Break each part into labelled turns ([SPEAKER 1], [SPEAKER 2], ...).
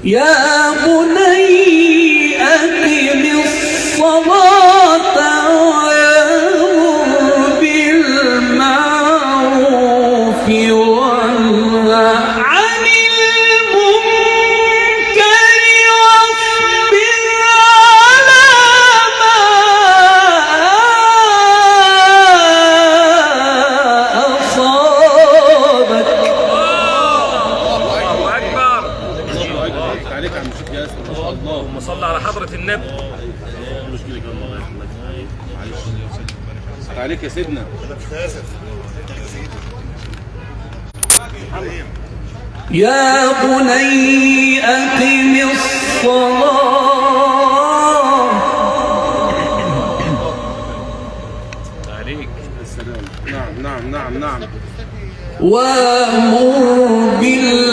[SPEAKER 1] يا بني أقم الصلاة وأمر بالمعروف وانه عن المنكر واصبر على ما أصابك.
[SPEAKER 2] عليك يا عم الشيخ ياسر ما شاء الله.
[SPEAKER 3] اللهم صل على حضرة النبي.
[SPEAKER 2] عليك يا سيدنا.
[SPEAKER 1] يا بني أقم الصلاة.
[SPEAKER 3] عليك
[SPEAKER 2] السلام. نعم
[SPEAKER 1] وأمر بالمعروف.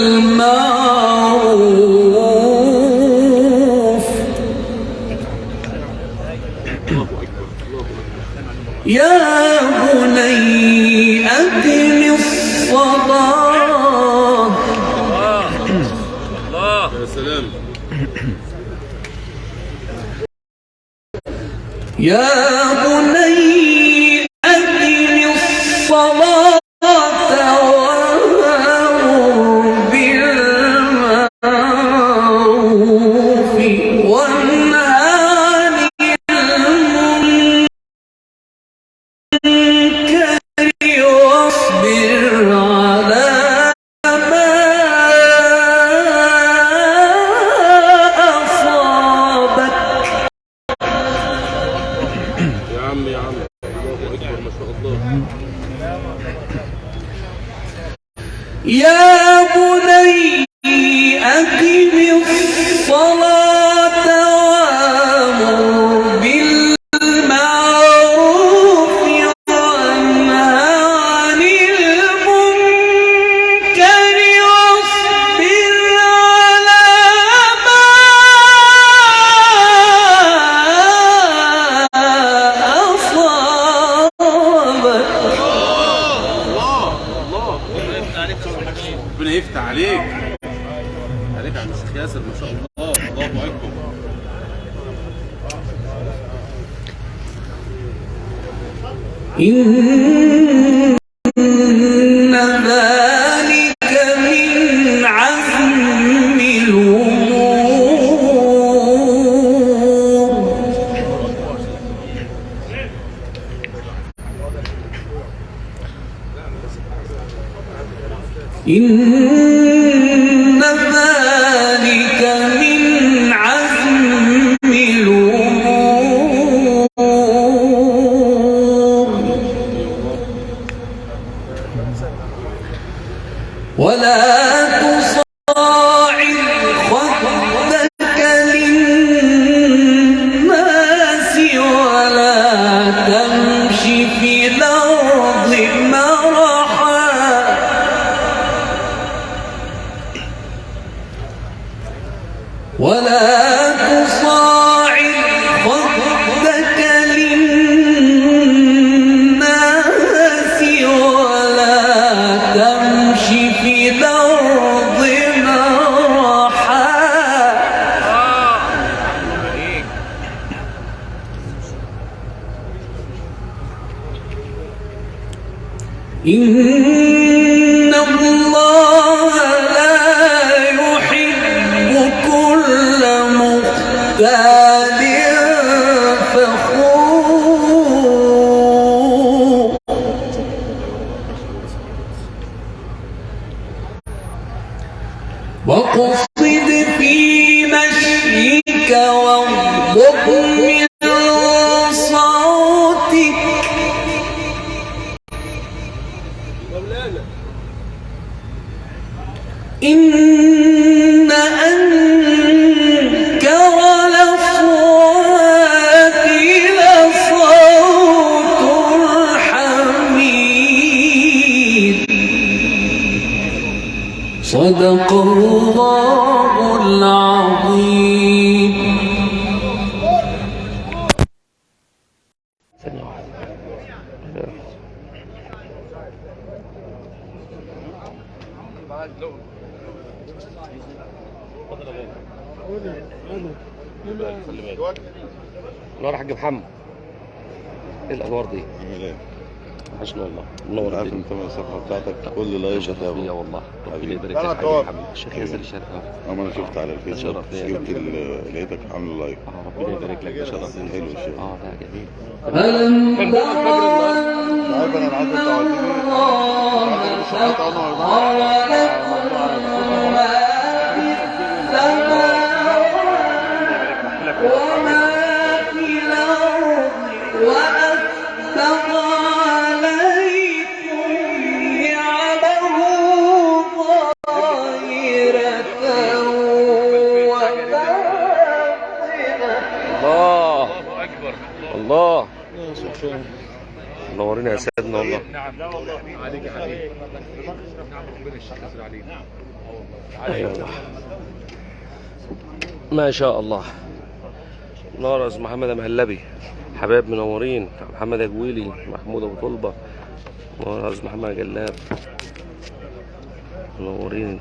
[SPEAKER 1] يا بني أقم الصلاة.
[SPEAKER 3] الله
[SPEAKER 2] يا سلام.
[SPEAKER 1] يا بني أقم الصلاة يا بني أقم الصلاة وأمر بالمعروف وانه عن المنكر واصبر على ما أصابك.
[SPEAKER 2] ربنا يفتح عليك. عليك يا عم الشيخ ياسر ما شاء الله. الله اكبر.
[SPEAKER 1] إن ذلك من عزم الأمور. إن ذلك من عزم الأمور. ولا تصاعد خدك للناس ولا تمش في الأرض مرحا. ولا تصاعد خدك للناس ولا تمش في الأرض مرحا. إن الله لا يحب كل مختال فخور. واقصد في مشيك واغضض من صوتك. إن صدق الله العظيم.
[SPEAKER 4] ثانية واحدة. نور حاج محمد، ايه الاخبار دي؟ وحشنا والله، منور
[SPEAKER 5] عارف
[SPEAKER 4] الدنيا.
[SPEAKER 5] انت من الصفحه بتاعتك كل لايف
[SPEAKER 4] شرف ليا
[SPEAKER 5] بتابعه.
[SPEAKER 4] والله، ربنا
[SPEAKER 5] حبيبي.
[SPEAKER 4] يبارك لك يا حاج محمد. الشيخ ياسر الشرقاوي.
[SPEAKER 5] اما انا شفت على الفيسبوك
[SPEAKER 4] شرف ليا.
[SPEAKER 5] شفت لقيتك عامل لايف.
[SPEAKER 4] ربنا يبارك لك، ده شرف ليا.
[SPEAKER 5] حلو الشيء.
[SPEAKER 4] ده جميل.
[SPEAKER 1] ألم تر
[SPEAKER 5] عارف انا العصر بتاع
[SPEAKER 1] سخر لكم ما في السماوات وما في الأرض وأسبغ عليكم نعمه ظاهرة وباطنة.
[SPEAKER 4] الله الله، منورين يا سيدنا والله.
[SPEAKER 2] عليك يا حبيبي. نعم ربنا الشيخ ياسر عليك.
[SPEAKER 4] ايوه ما شاء الله. نور يا استاذ محمد مهلبي، حبايب منورين. محمد اجويلي، محمود ابو طلبه، نور يا استاذ محمد جلاب، منورين.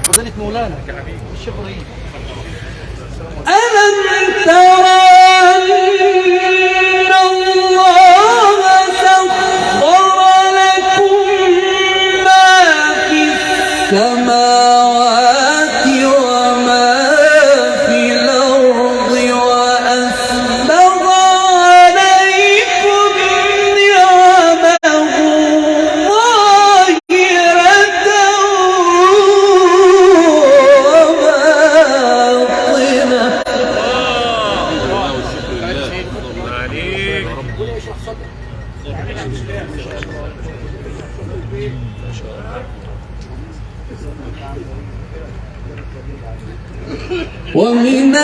[SPEAKER 6] فضيلة مولانا الشيخ ابراهيم.
[SPEAKER 1] ألم تر أن الله سخر لكم ما في السماوات وما في الأرض وأسبغ عليكم نعمه ظاهرة وباطنة. ومن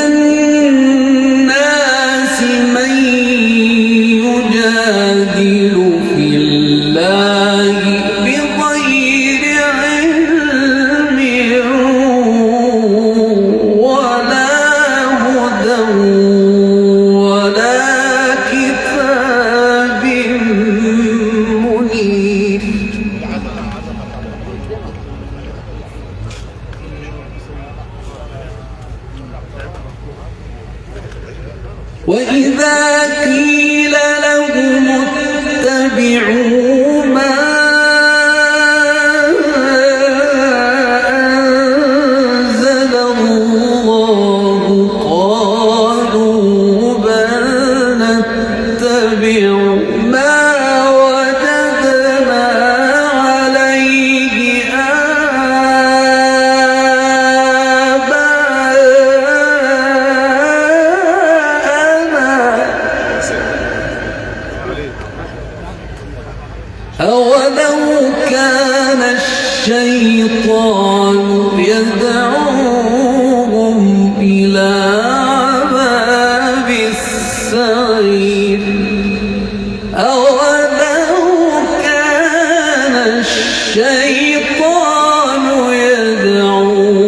[SPEAKER 1] الناس من يجادل في الله بغير علم ولا هدى ولا كتاب منير. وإذا قيل لهم اتبعوا ما أنزل الله قالوا بل نتبع ما وجدنا عليه أولو كان الشيطان يدعوهم إلى عذاب السعير. أولو كان الشيطان يدعوهم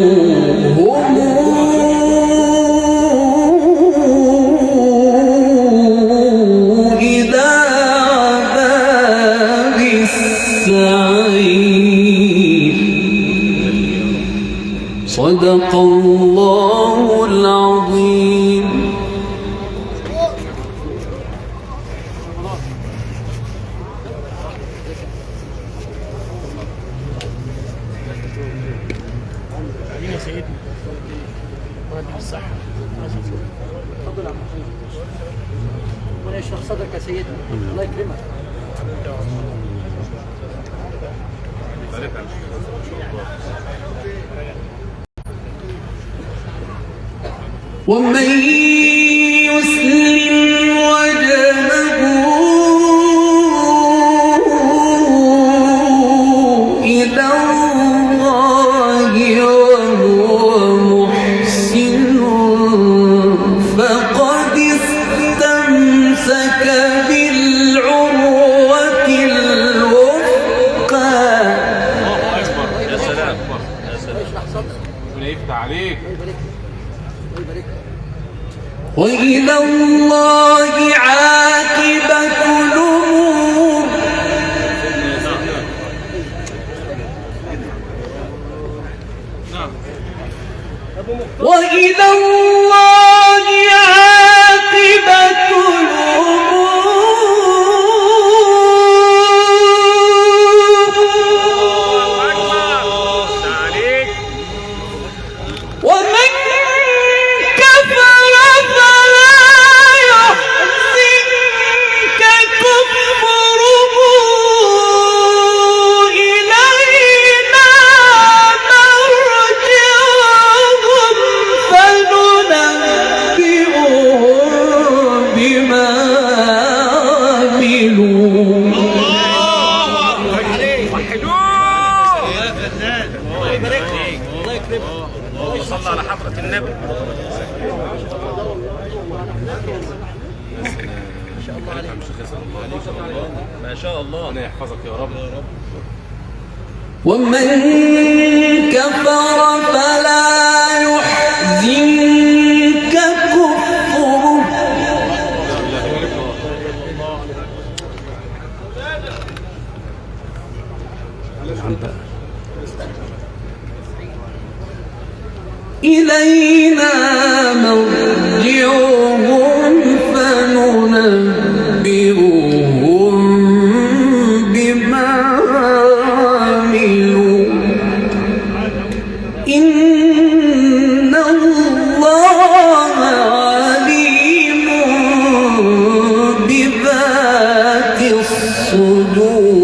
[SPEAKER 1] إلى عذاب السعير. صدق الله العظيم.
[SPEAKER 6] امين يا سيدي، ربنا يديك الصحة. تفضل يا عم محمود. ربنا يشرح صدرك يا سيدي، الله يكرمك.
[SPEAKER 1] ومن يسلم وجهه إلى الله وهو محسن فقد استمسك بالعروة
[SPEAKER 2] عليك.
[SPEAKER 1] وإلى الله عاقبة الأمور. وإلى الله عاقبة
[SPEAKER 3] الله عليك.
[SPEAKER 1] ومن كفر فلا يحزنك كفره إلينا مرجعهم فننبئهم بما عملوا.
[SPEAKER 3] صلى على حضرة النبي. ما شاء الله.
[SPEAKER 2] ربنا يحفظك يا رب.
[SPEAKER 1] ومن كفر فلا يحزنك كفره. إلينا مرجعهم فننبئهم بما عملوا. إن الله عليم بذات الصدور.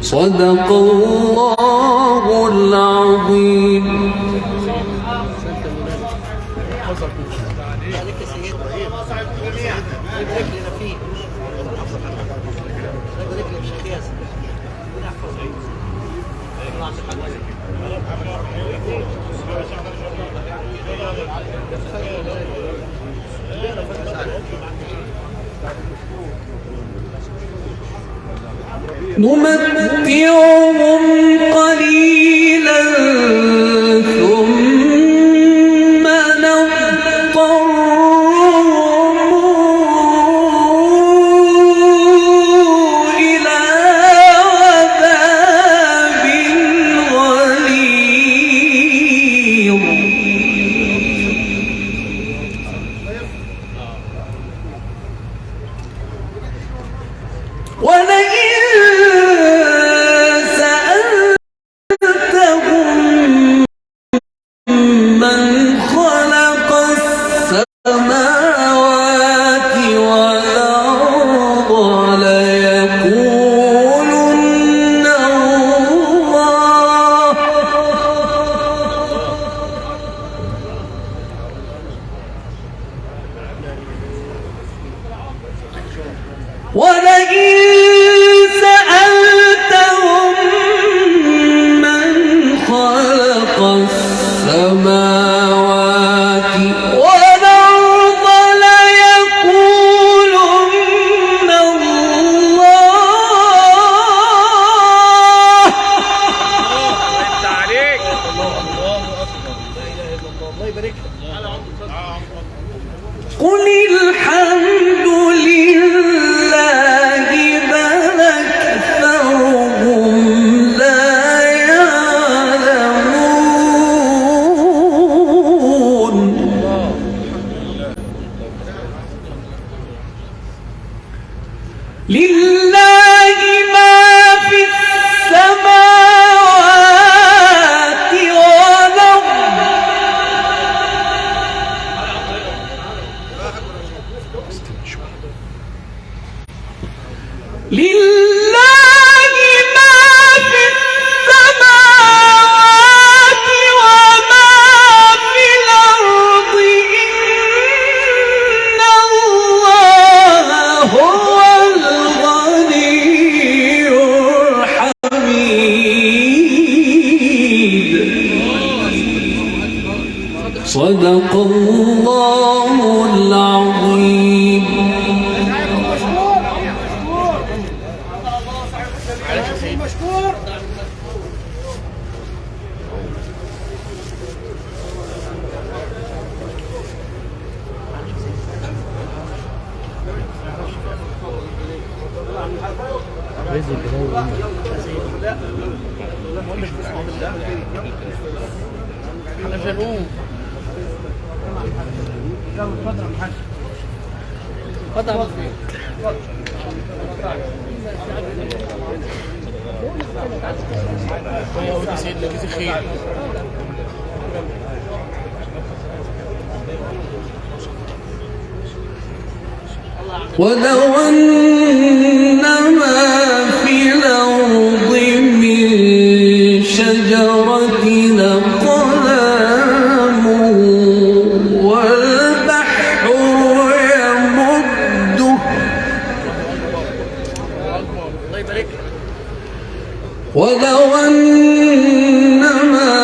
[SPEAKER 1] صدق الله العظيم.
[SPEAKER 6] عليك يا سيدي. بارك لنا فيه. بارك لنا في شيخ ياسر. ربنا يحفظك.
[SPEAKER 1] نمتعهم قليلا ثم نضطرهم إلى عذاب غليظ. ولئن سألتهم من خلق السماوات والأرض ليقولن الله. ولئن سألتهم من خلق السماوات والأرض ليقولن الله.
[SPEAKER 3] انت عليك.
[SPEAKER 6] الله يبارك لك.
[SPEAKER 1] قل الحمد لله بل أكثرهم لا يعلمون. لله ما في السماوات والأرض. لله ما في السماوات وما في الأرض. إن الله هو الغني الحميد. صدق الله العظيم.
[SPEAKER 6] احنا مش هنقوم. اتفضل يا مصري. يا ودي سيدنا جزي خير.
[SPEAKER 1] ولو أن ما في الأرض من شجرة أقلام والبحر يمده ولو أن ما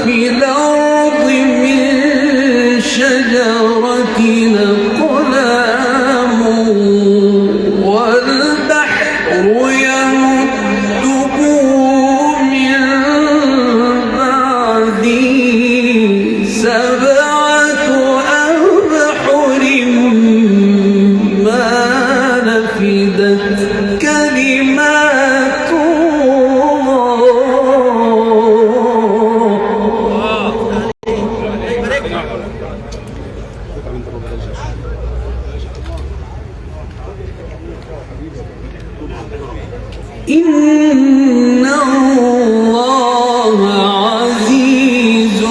[SPEAKER 1] في الأرض من شجرة أقلام والبحر يمده من بعده سبعة أبحر ما نفدت كلمات إن الله عزيز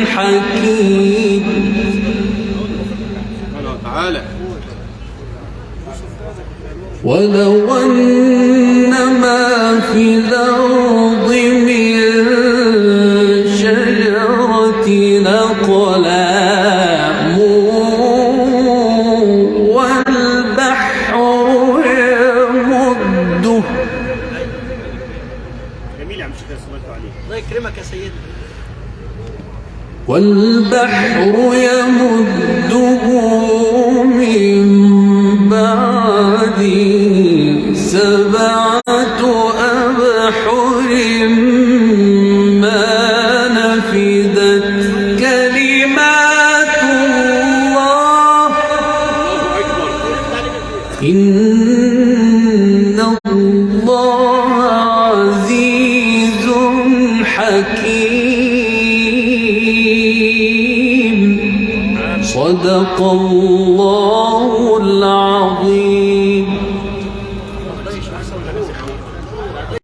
[SPEAKER 1] حكيم.
[SPEAKER 2] تعالى
[SPEAKER 1] ولو أن ما في الأرض من شجرة أقلام والبحر يمده
[SPEAKER 6] الله يكرمك يا سيدنا.
[SPEAKER 1] والبحر يمده من بعده سبعة أبحر ما نفدت كلمات الله إن الله عزيز حكيم. صدق الله العظيم.